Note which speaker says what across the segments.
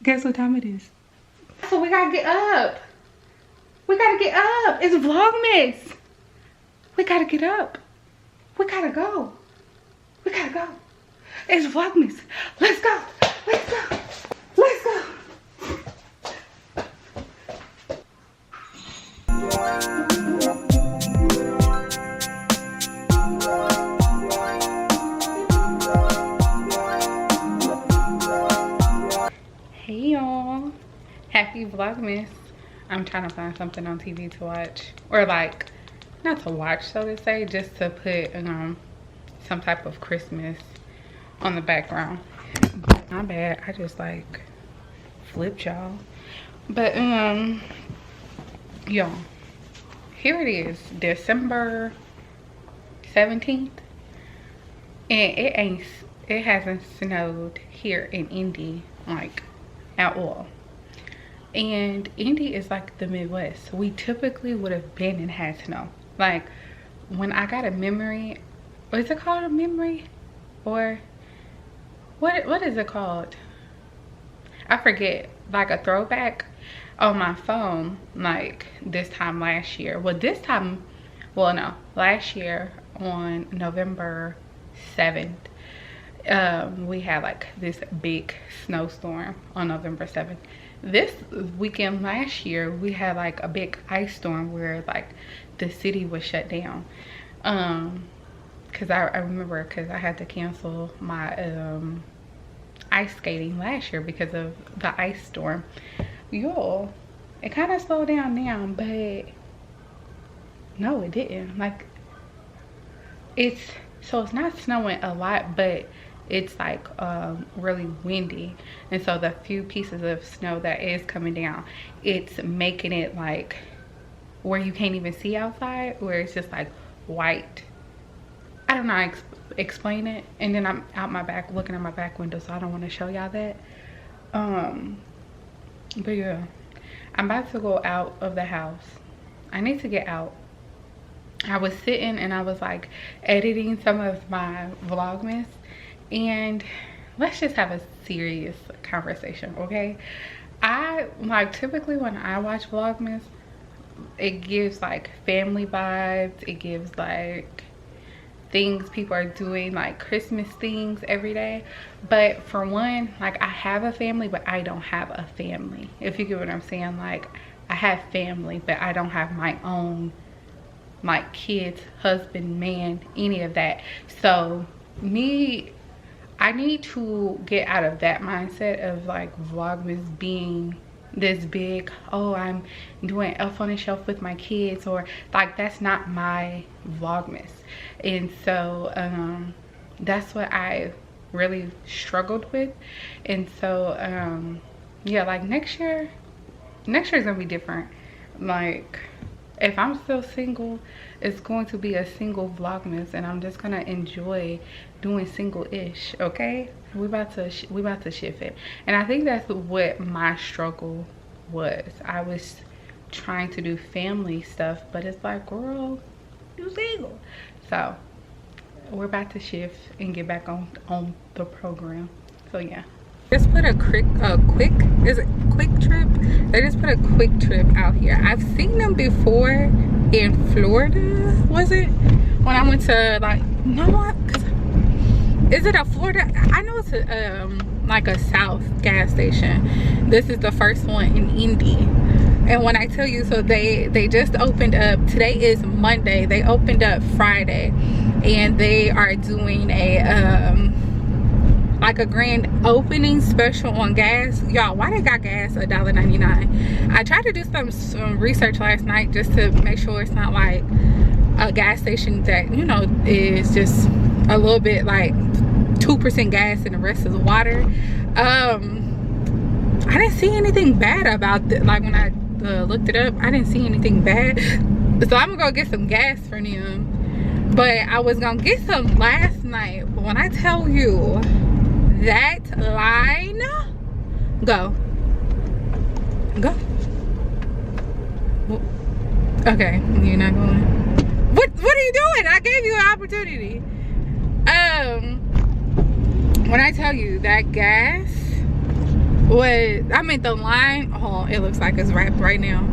Speaker 1: Guess what time it is? So we gotta get up. We gotta get up. It's Vlogmas. We gotta get up. We gotta go. We gotta go. It's Vlogmas. Let's go. Let's go. Let's go. Hey y'all. Happy Vlogmas. I'm trying to find something on TV to watch. Or like, not to watch so to say, just to put some type of Christmas on the background. My bad, I just like flipped y'all. But y'all, here it is, December 17th, and it hasn't snowed here in Indy like at all. And Indy is like the Midwest. We typically would have been and had snow. Like when I got a memory, is it called a memory? Or what is it called? I forget. Like a throwback on my phone, like this time last year. Well, this time, well no, last year on November 7th, we had like this big snowstorm on November 7th. This weekend last year, we had like a big ice storm where like the city was shut down. Cause I remember, cause I had to cancel my ice skating last year because of the ice storm. Yo, it kind of slowed down now, but no, it didn't. Like it's not snowing a lot, but it's like really windy, and so the few pieces of snow that is coming down, it's making it like where you can't even see outside, where it's just like white. I don't know how to explain it. And then I'm out my back looking at my back window, so I don't want to show y'all that. But yeah, I'm about to go out of the house. I need to get out. I was sitting and I was like editing some of my Vlogmas, and let's just have a serious conversation, okay? I like, typically when I watch Vlogmas, it gives like family vibes. It gives like things people are doing, like Christmas things every day. But for one, like I have a family, but I don't have a family, if you get what I'm saying. Like I have family, but I don't have my own like kids, husband, man, any of that. So I need to get out of that mindset of like Vlogmas being this big, oh, I'm doing Elf on the Shelf with my kids, or like that's not my Vlogmas. And so that's what I really struggled with. And so yeah, like next year is gonna be different. Like if I'm still single, it's going to be a single Vlogmas, and I'm just gonna enjoy doing single-ish, okay? We about to shift it. And I think that's what my struggle was. I was trying to do family stuff, but it's like, girl, you single. So we're about to shift and get back on the program. So yeah, just put a quick trip. They just put a quick trip out here. I've seen them before in Florida, was it? When I went to like, no, what? Is it a Florida? I know it's a like a South gas station. This is the first one in Indy. And when I tell you, so they just opened up. Today is Monday. They opened up Friday, and they are doing a like a grand opening special on gas. Y'all, why they got gas $1.99? I tried to do some research last night just to make sure it's not like a gas station that, you know, is just a little bit like 2% gas and the rest is water. I didn't see anything bad about it. Like when I looked it up, I didn't see anything bad. So I'm gonna go get some gas for them. But I was gonna get some last night. But when I tell you that line, go. Okay, you're not going. What are you doing? I gave you an opportunity. When I tell you that gas was, I mean, the line, oh, it looks like it's wrapped right now.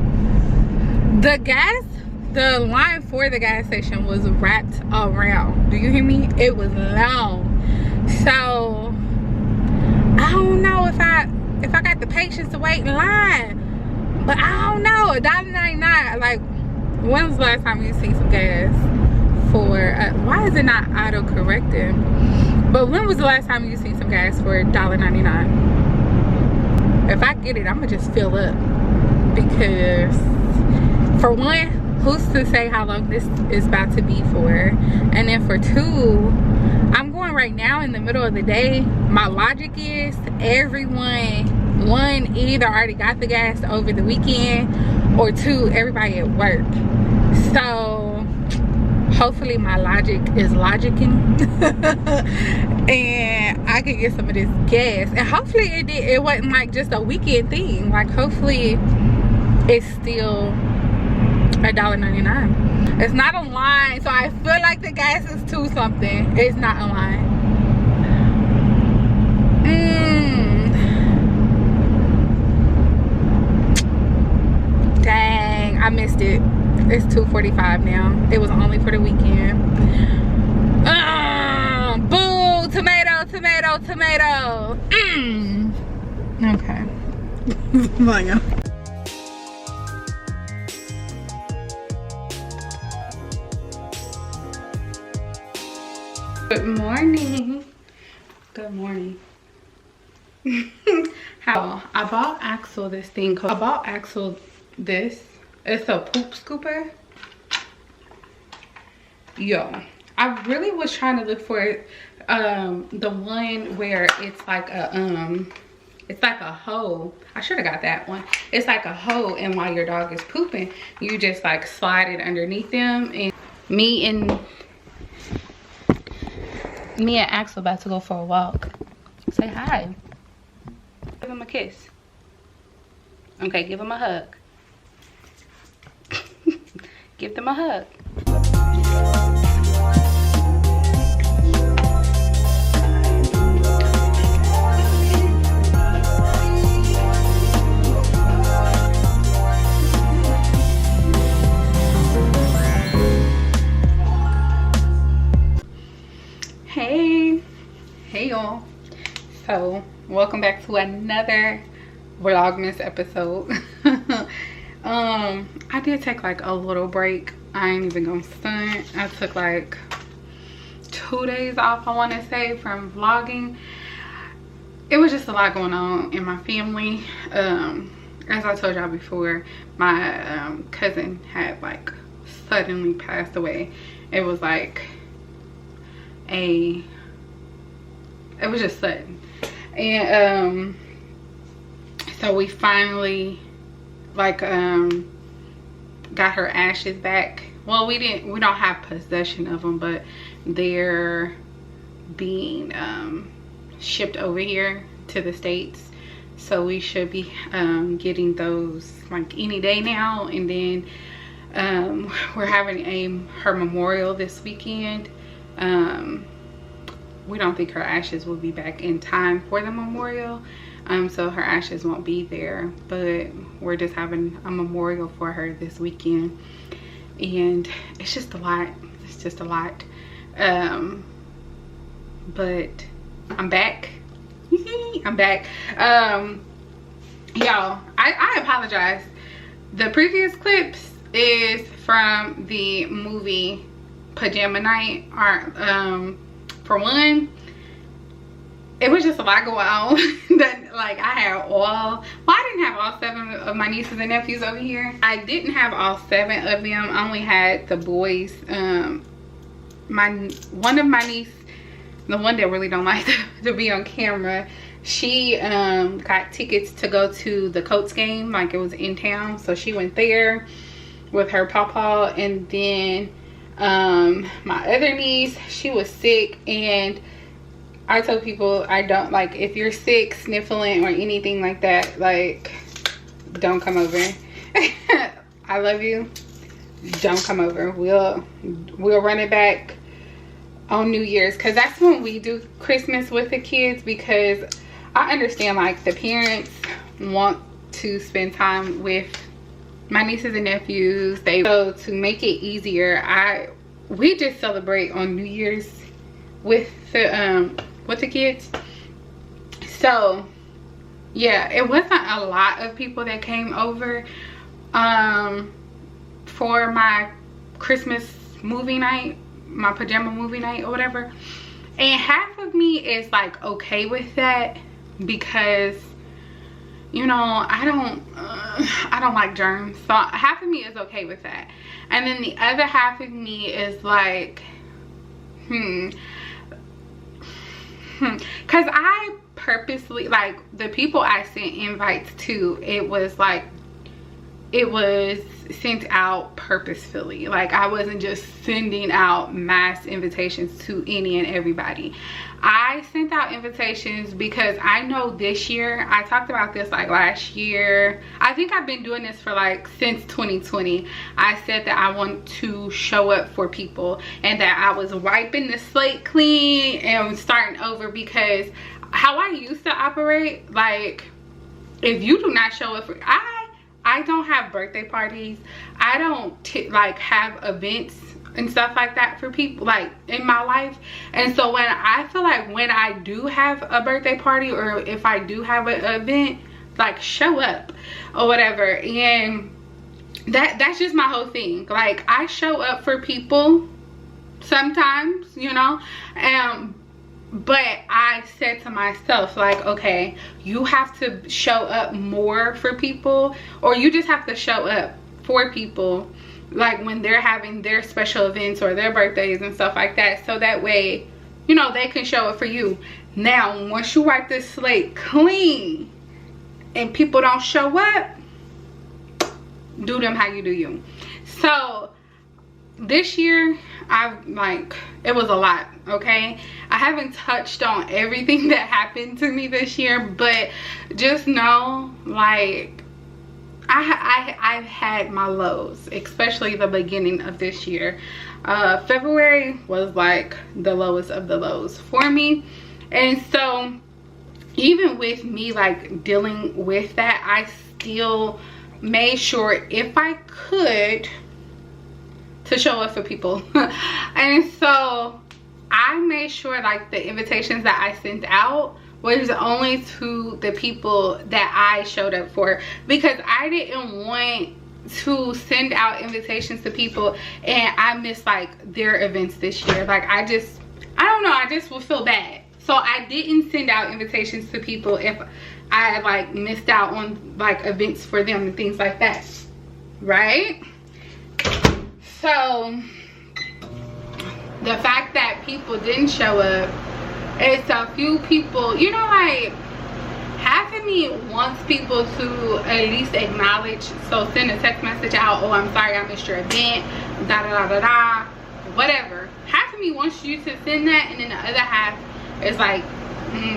Speaker 1: The line for the gas station was wrapped around. Do you hear me? It was long. So I don't know if I got the patience to wait in line. But I don't know. $1.99. Like, when was the last time you seen some gas for why is it not auto correcting? But when was the last time you seen some gas for $1.99? If I get it, I'm gonna just fill up, because for one, who's to say how long this is about to be for? And then for two, I'm going right now in the middle of the day. My logic is everyone, one, either already got the gas over the weekend, or two, everybody at work. So hopefully my logic is logicking and I can get some of this gas. And hopefully it wasn't like just a weekend thing. Like, hopefully it's still $1.99. It's not a line, so I feel like the gas is $2 something. It's not a line. Dang, I missed it. It's 2:45 now. It was only for the weekend. Boo! Tomato, tomato, tomato. Okay. Bye, y'all. Good morning. Good morning. How I bought Axel this thing. I bought Axel this. It's a poop scooper. Yo, I really was trying to look for the one where it's like a hole. I should have got that one. It's like a hole, and while your dog is pooping, you just like slide it underneath them. And me and Axel about to go for a walk. Say hi. Give him a kiss. Okay, give him a hug. Give them a hug. Hey y'all. So welcome back to another Vlogmas episode. I did take like a little break. I ain't even gonna stunt. I took like 2 days off, I want to say, from vlogging. It was just a lot going on in my family. As I told y'all before, my cousin had like suddenly passed away. It was like it was just sudden. And so we finally like got her ashes back. Well, we don't have possession of them, but they're being shipped over here to the States, so we should be getting those like any day now. And then we're having her memorial this weekend. We don't think her ashes will be back in time for the memorial, so her ashes won't be there, but we're just having a memorial for her this weekend. And it's just a lot. It's just a lot. But I'm back. I'm back. Y'all, I apologize. The previous clips is from the movie Pajama Night. For one, it was just a lot going on. That like I had I didn't have all 7 of my nieces and nephews over here. I didn't have all 7 of them. I only had the boys. One of my niece, the one that really don't like to be on camera, she got tickets to go to the Colts game, like it was in town, so she went there with her pawpaw. And then my other niece, she was sick, and I told people, I don't like, if you're sick, sniffling or anything like that, like, don't come over. I love you, don't come over. We'll run it back on New Year's, because that's when we do Christmas with the kids, because I understand like the parents want to spend time with my nieces and nephews. So to make it easier, we just celebrate on New Year's with the kids. So yeah, it wasn't a lot of people that came over for my Christmas movie night, my pajama movie night or whatever. And half of me is like okay with that, because you know I don't like germs, so half of me is okay with that. And then the other half of me is like because I purposely, like, the people I sent invites to, it was sent out purposefully. Like, I wasn't just sending out mass invitations to any and everybody. I sent out invitations because I know this year, I talked about this like last year, I think I've been doing this for like since 2020. I said that I want to show up for people and that I was wiping the slate clean and starting over, because how I used to operate, like, if you do not show up for, I don't have birthday parties, I don't like have events and stuff like that for people like in my life. And so when I feel like when I do have a birthday party, or if I do have an event, like, show up or whatever. And that's just my whole thing. Like, I show up for people sometimes, you know, but I said to myself, like, okay, you have to show up more for people, or you just have to show up for people like when they're having their special events or their birthdays and stuff like that, so that way, you know, they can show up for you. Now, once you wipe this slate clean and people don't show up, do them how you do you. So this year, it was a lot, okay? I haven't touched on everything that happened to me this year, but just know, like, I've had my lows, especially the beginning of this year. February was like the lowest of the lows for me. And so even with me like dealing with that, I still made sure, if I could, to show up for people. And so I made sure like the invitations that I sent out was only to the people that I showed up for, because I didn't want to send out invitations to people and I missed like their events this year. Like, I don't know, I just would feel bad. So I didn't send out invitations to people if I like missed out on like events for them and things like that, right? So the fact that people didn't show up, it's a few people, you know, like, half of me wants people to at least acknowledge. So send a text message out, oh, I'm sorry I missed your event, da da da da da, whatever. Half of me wants you to send that, and then the other half is like,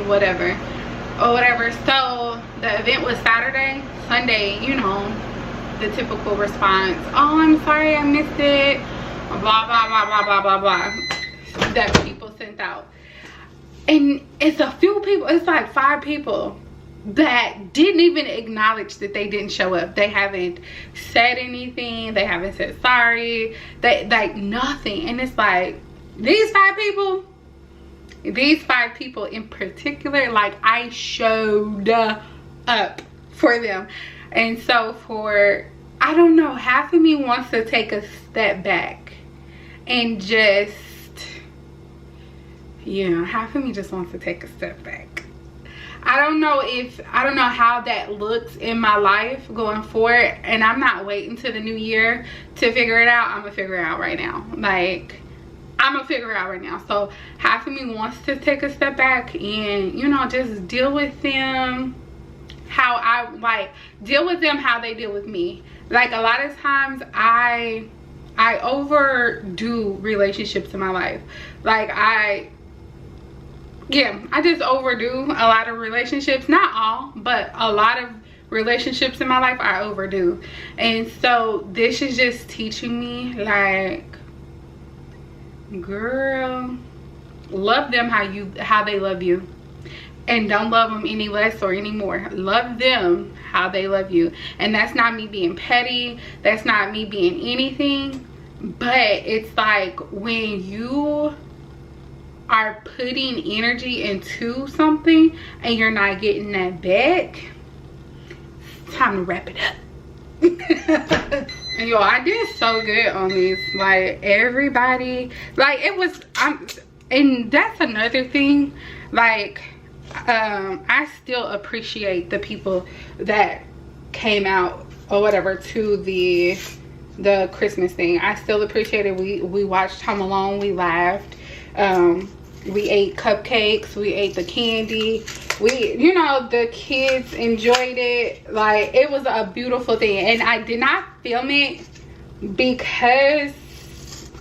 Speaker 1: whatever or whatever. So the event was Saturday. Sunday, you know, the typical response, oh, I'm sorry I missed it, blah blah blah blah blah blah blah, that people sent out. And it's a few people, it's like 5 people that didn't even acknowledge that they didn't show up. They haven't said anything, they haven't said sorry, they like nothing. And it's like, these 5 people in particular, like, I showed up for them. And so for, I don't know, half of me wants to take a step back and just, yeah, half of me just wants to take a step back. I don't know how that looks in my life going forward, and I'm not waiting till the new year to figure it out. I'm gonna figure it out right now. Like, I'm gonna figure it out right now. So half of me wants to take a step back and, you know, just deal with them how I like, deal with them how they deal with me. Like, a lot of times I overdo relationships in my life. Like, I just overdo a lot of relationships. Not all, but a lot of relationships in my life I overdo. And so this is just teaching me, like, girl, love them how they love you. and don't love them any less or any more. Love them how they love you. And that's not me being petty, that's not me being anything, but it's like when you are putting energy into something and you're not getting that back, it's time to wrap it up. And yo, I did so good on these. Like, everybody, like, it was, and that's another thing, like, I still appreciate the people that came out or whatever to the Christmas thing. I still appreciate it. We watched Home Alone, we laughed, we ate cupcakes, we ate the candy, you know, the kids enjoyed it. Like, it was a beautiful thing. And I did not film it because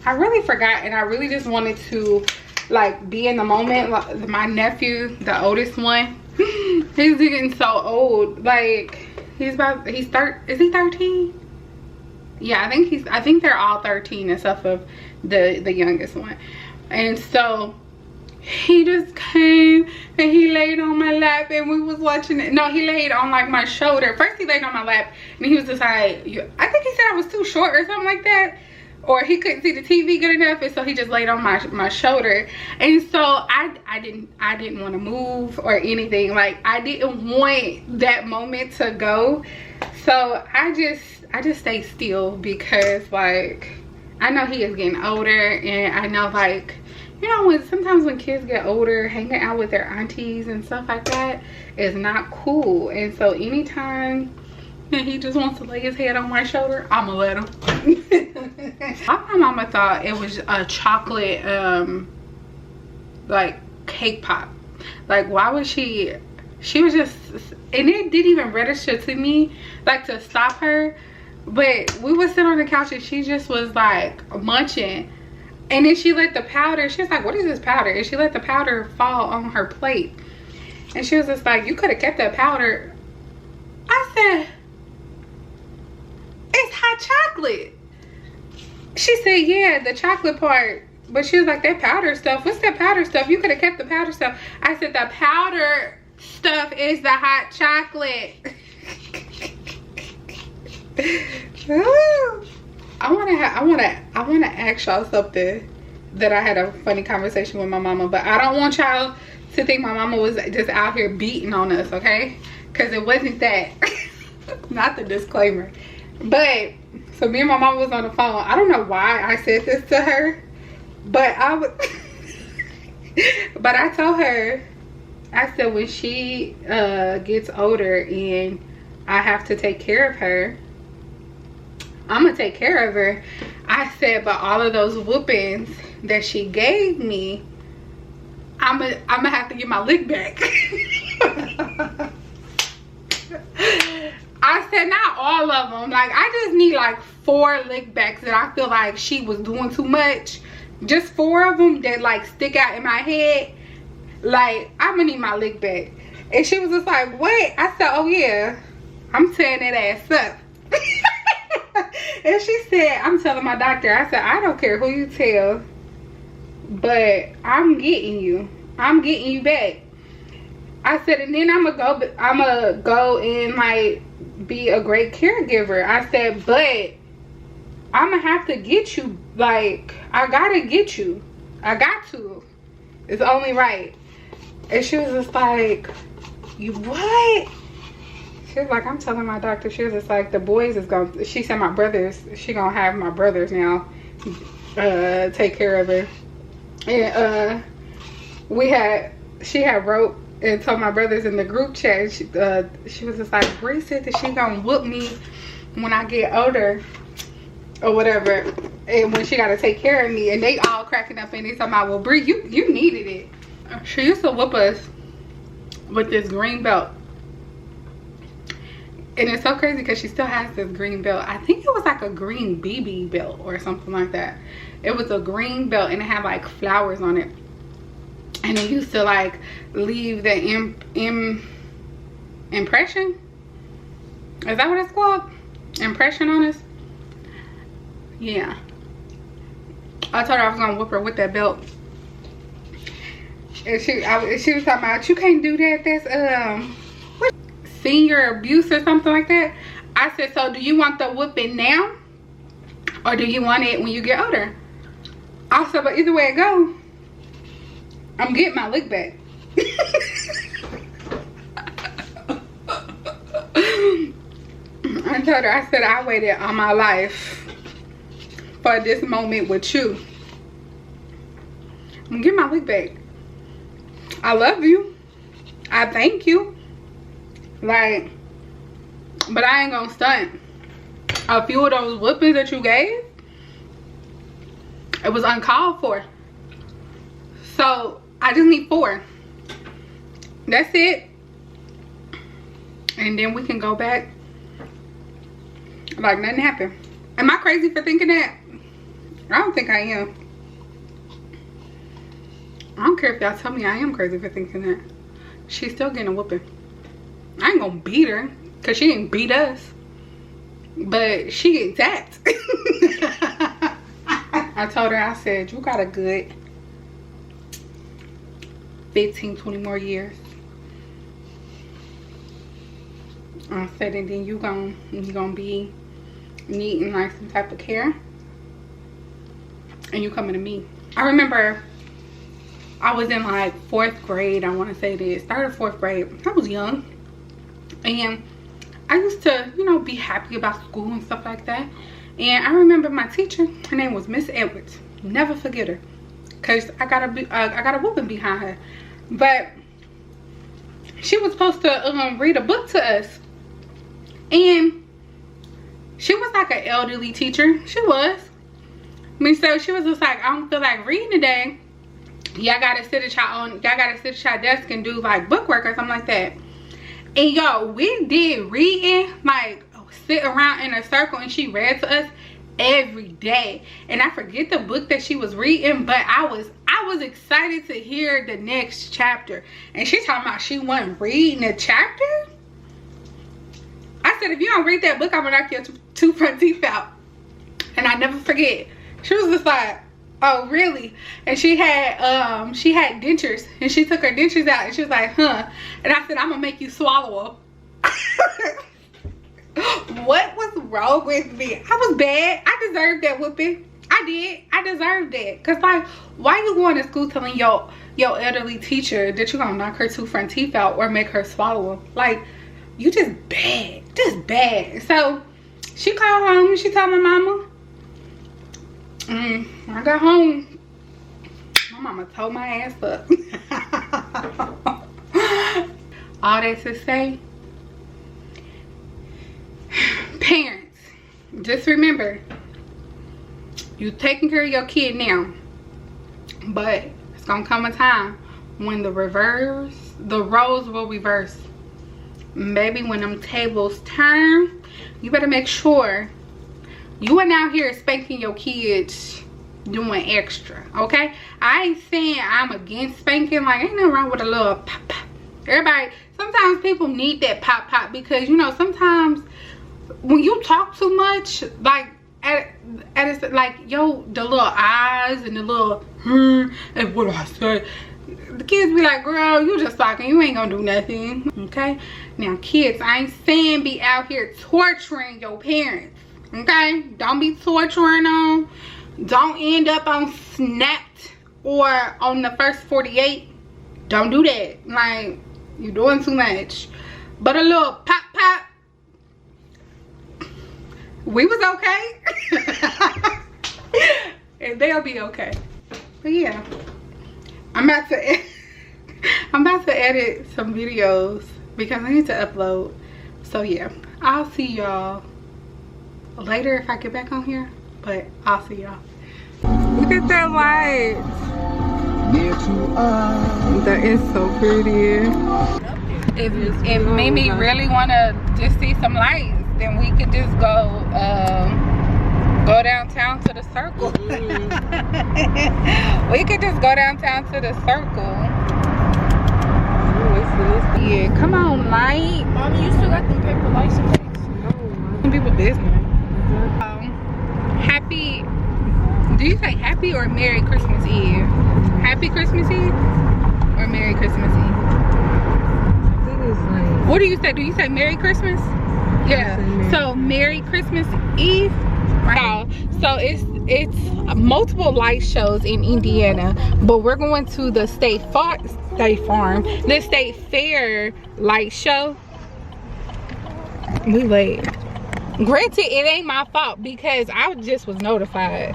Speaker 1: I really forgot, and I really just wanted to like be in the moment. Like, my nephew, the oldest one, he's getting so old. Like, is he 13? Yeah, I think they're all 13 except for the youngest one. And so he just came and he laid on my lap and we was watching it. No, he laid on like my shoulder. First he laid on my lap and he was just like, I think he said I was too short or something like that, or he couldn't see the TV good enough, and so he just laid on my shoulder. And so I didn't want to move or anything. Like, I didn't want that moment to go, so I just stayed still, because like, I know he is getting older, and I know, like, you know, sometimes when kids get older, hanging out with their aunties and stuff like that is not cool. And so anytime he just wants to lay his head on my shoulder, I'ma let him. My mama thought it was a chocolate like cake pop. Like, why would she was just, and it didn't even register to me like to stop her. But we would sit on the couch and she just was like munching, and then she let the powder, she was like, what is this powder? And she let the powder fall on her plate, and she was just like, you could have kept that powder. I said, it's hot chocolate. She said, yeah, the chocolate part. But she was like, that powder stuff, what's that powder stuff? You could have kept the powder stuff. I said, the powder stuff is the hot chocolate. I want to ask y'all something that I had a funny conversation with my mama, but I don't want y'all to think my mama was just out here beating on us, okay? Because it wasn't that. Not the disclaimer. But so me and my mama was on the phone. I don't know why I said this to her, but but I told her, I said, when she gets older and I have to take care of her, I'm gonna take care of her. I said, but all of those whoopings that she gave me, I'm gonna have to get my lick back. I said, not all of them. Like, I just need like 4 lick backs that I feel like she was doing too much. Just 4 of them that like stick out in my head. Like, I'm gonna need my lick back. And she was just like, what? I said, oh yeah, I'm tearing that ass up. And she said, I'm telling my doctor. I said, I don't care who you tell, but I'm getting you back. I said, and then I'm gonna go and like be a great caregiver. I said, but I'm gonna have to get you. Like, I gotta get you. I got to. It's only right. And she was just like, you what? She was like, I'm telling my doctor. She was just like, the boys is gonna, she said my brothers, she gonna have my brothers now take care of her. And she had wrote and told my brothers in the group chat, she was just like, Bree said that she gonna whoop me when I get older or whatever, and when she gotta take care of me. And they all cracking up and they talking about, well, Bree, you needed it. She used to whoop us with this green belt. And it's so crazy because she still has this green belt. I think it was like a green BB belt or something like that. It was a green belt and it had like flowers on it. And it used to like leave the impression. Is that what it's called? Impression on us? Yeah. I told her I was gonna whoop her with that belt. And she was talking about, you can't do that. That's what, senior abuse or something like that. I said, so do you want the whooping now, or do you want it when you get older? I said, but either way it go, I'm getting my lick back. I told her, I said, I waited all my life for this moment with you. I'm gonna get my lick back. I love you. I thank you. Like, but I ain't gonna stunt. A few of those whoopings that you gave, it was uncalled for. So I just need 4. That's it. And then we can go back like nothing happened. Am I crazy for thinking that? I don't think I am. I don't care if y'all tell me I am crazy for thinking that. She's still getting a whooping. I ain't gonna beat her, because she didn't beat us. But she gets tapped. I told her, I said, you got a good 15, 20 more years. I said, and then you gonna be needing like some type of care. And you coming to me. I remember I was in like 4th grade, I want to say this, 3rd or 4th grade. I was young, and I used to, you know, be happy about school and stuff like that. And I remember my teacher, her name was Miss Edwards. Never forget her, cause I got a whooping behind her. But she was supposed to read a book to us, and she was like an elderly teacher. She was. I mean, so she was just like, I don't feel like reading today. Y'all gotta sit at y'all desk and do like book work or something like that. And y'all, we did reading, like sit around in a circle, and she read to us every day. And I forget the book that she was reading, but I was excited to hear the next chapter. And she talking about she wasn't reading a chapter. I said, if you don't read that book, I'm gonna knock your 2 front teeth out. And I never forget. She was just like, oh really? And she had dentures, and she took her dentures out, and she was like, huh? And I said, I'm gonna make you swallow them. What was wrong with me? I was bad. I deserved that whooping. I did. I deserved that. Cause like, why you going to school telling your elderly teacher that you're gonna knock her 2 front teeth out or make her swallow them? Like, you just bad. Just bad. So she called home and she told my mama. I got home, my mama told my ass up. All that to say, parents, just remember, you taking care of your kid now, but it's gonna come a time when the roles will reverse. Maybe when them tables turn, you better make sure you ain't out here spanking your kids doing extra, okay? I ain't saying I'm against spanking. Like, ain't nothing wrong with a little pop pop. Everybody, sometimes people need that pop pop, because you know, sometimes when you talk too much, like like yo, the little eyes and the little and what do I say? The kids be like, girl, you just talking, you ain't gonna do nothing, okay? Now kids, I ain't saying be out here torturing your parents. Okay, don't be torturing them. Don't end up on Snapped or on the first 48. Don't do that. Like, you're doing too much. But a little pop pop, we was okay. And they'll be okay. But yeah, I'm about to edit some videos because I need to upload. So yeah, I'll see y'all later if I get back on here, but I'll see y'all. Look at that light. That is so pretty. If Mimi really want to just see some lights, then we could just go downtown to the circle. We could just go downtown to the circle. Yeah, come on, light.
Speaker 2: Mommy, you still got them paper license plates.
Speaker 1: Some people business. Do you say happy or Merry Christmas Eve? Happy Christmas Eve or Merry Christmas Eve?
Speaker 3: I think it's like.
Speaker 1: What do you say? Do you say Merry Christmas? Yeah. So Merry Christmas Eve. Right. So it's multiple light shows in Indiana, but we're going to the State Fair light show. We late. Granted, it ain't my fault because I just was notified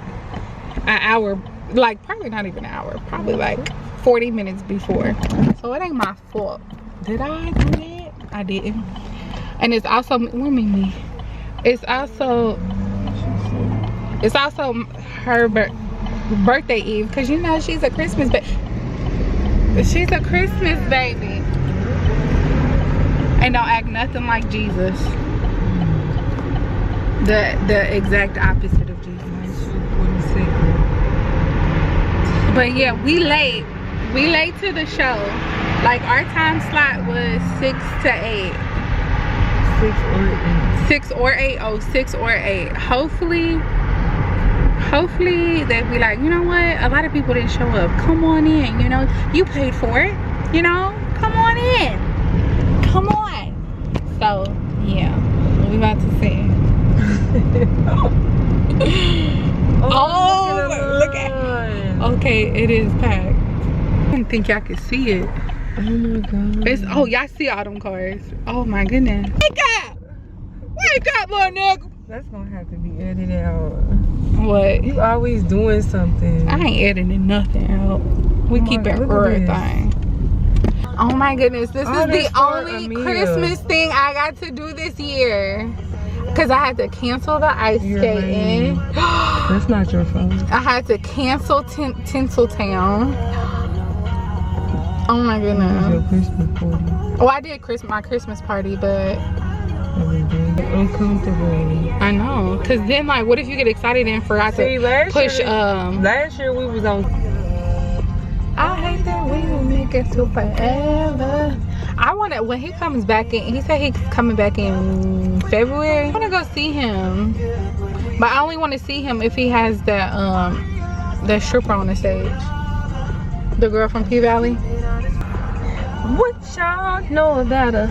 Speaker 1: an hour, like probably not even an hour, probably like 40 minutes before. So it ain't my fault. Did I do that? I didn't. And it's also, me. It's also her birthday Eve, because you know she's a Christmas baby. She's a Christmas baby. And don't act nothing like Jesus. The exact opposite of Jesus. But yeah, we late. We late to the show. Like our time slot was 6 to 8. 6 or 8. Oh, 6 or 8. Hopefully they'll be like, you know what? A lot of people didn't show up. Come on in. You know, you paid for it. You know, come on in. Come on. So yeah, we about to see. Oh, look at. Okay, it is packed. I didn't think y'all could see it.
Speaker 3: Oh my god.
Speaker 1: Oh, y'all see all them cars. Oh my goodness. Wake up! Wake up, little nigga!
Speaker 3: That's gonna have to be edited out.
Speaker 1: What?
Speaker 3: You always doing something.
Speaker 1: I ain't editing nothing out. We keep it everything. Oh my goodness, this is the only Christmas thing I got to do this year. Because I had to cancel the ice skating.
Speaker 3: That's not your fault.
Speaker 1: I had to cancel Tinseltown. Oh my goodness.
Speaker 3: Your Christmas party.
Speaker 1: Oh, I did my Christmas party, but
Speaker 3: uncomfortable.
Speaker 1: I know. Because then, like, what if you get excited and forgot to push?
Speaker 3: Last year we was on.
Speaker 1: I hate that we will make it to forever. I want to, when he comes back in, he said he's coming back in February. I want to go see him, but I only want to see him if he has that stripper on the stage, the girl from P-Valley.
Speaker 3: What y'all know about a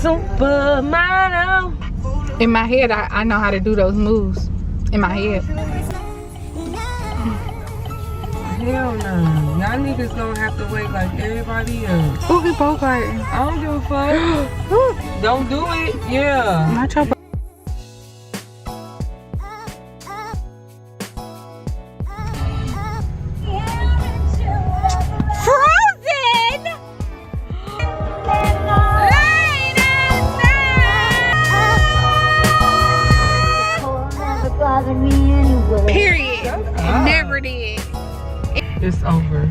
Speaker 3: supermodel?
Speaker 1: In my head, I know how to do those moves. In my head.
Speaker 3: Hell no. Y'all niggas don't have to wait like everybody else.
Speaker 1: Who we both fighting?
Speaker 3: I don't give a fuck. Don't do it. Yeah.
Speaker 1: Not your period. Never did.
Speaker 3: It's over.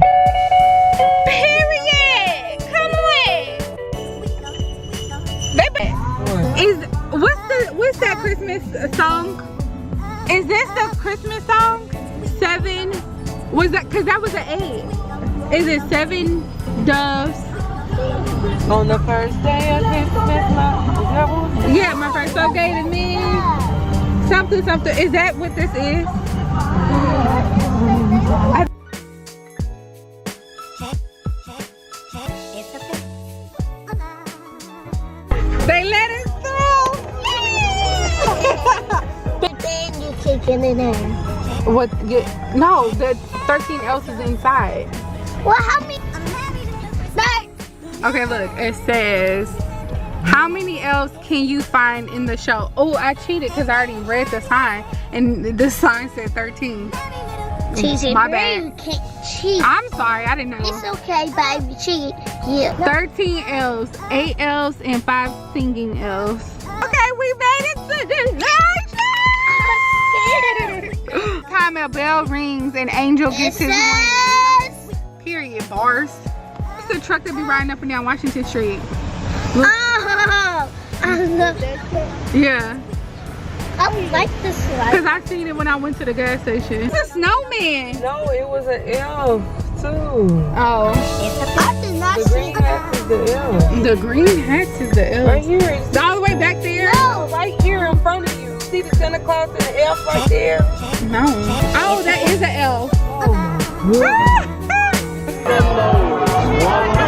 Speaker 1: Period. Come on. Baby.
Speaker 3: What?
Speaker 1: What's that Christmas song? Is this the Christmas song? 7 was that, cause that was an 8. Is it 7 doves?
Speaker 3: On the first day of Christmas,
Speaker 1: Yeah, my first day to me. Something. Is that what this is? They let us through.
Speaker 4: But then you kicking it in.
Speaker 1: What? No, the 13 else is inside.
Speaker 4: Well, how many?
Speaker 1: Okay, look. It says, how many L's can you find in the show? Oh, I cheated because I already read the sign, and the sign said 13.
Speaker 4: Cheesy,
Speaker 1: my bad.
Speaker 4: You can't cheat.
Speaker 1: I'm sorry, I didn't know.
Speaker 4: It's okay, baby. Cheat. Yeah.
Speaker 1: 13 L's, 8 L's, and 5 singing L's. Okay, we made it to the light. Time a bell rings and Angel gets his wings. Period, bars. It's a truck that be riding up and down Washington Street. Look.
Speaker 4: Oh, I love that.
Speaker 1: Yeah.
Speaker 4: I like this slide.
Speaker 1: Because I seen it when I went to the gas station. It's a snowman.
Speaker 3: No, it was an elf too.
Speaker 1: Oh.
Speaker 4: I did not
Speaker 3: The
Speaker 4: see
Speaker 3: green hat is the elf.
Speaker 1: The green hats is the elf.
Speaker 3: Right here. It's
Speaker 1: All the way back there?
Speaker 4: No.
Speaker 3: right here in front of you. See the Santa Claus and the elf right there?
Speaker 1: No. Oh, that is an elf.
Speaker 3: Oh my goodness.
Speaker 5: Voila.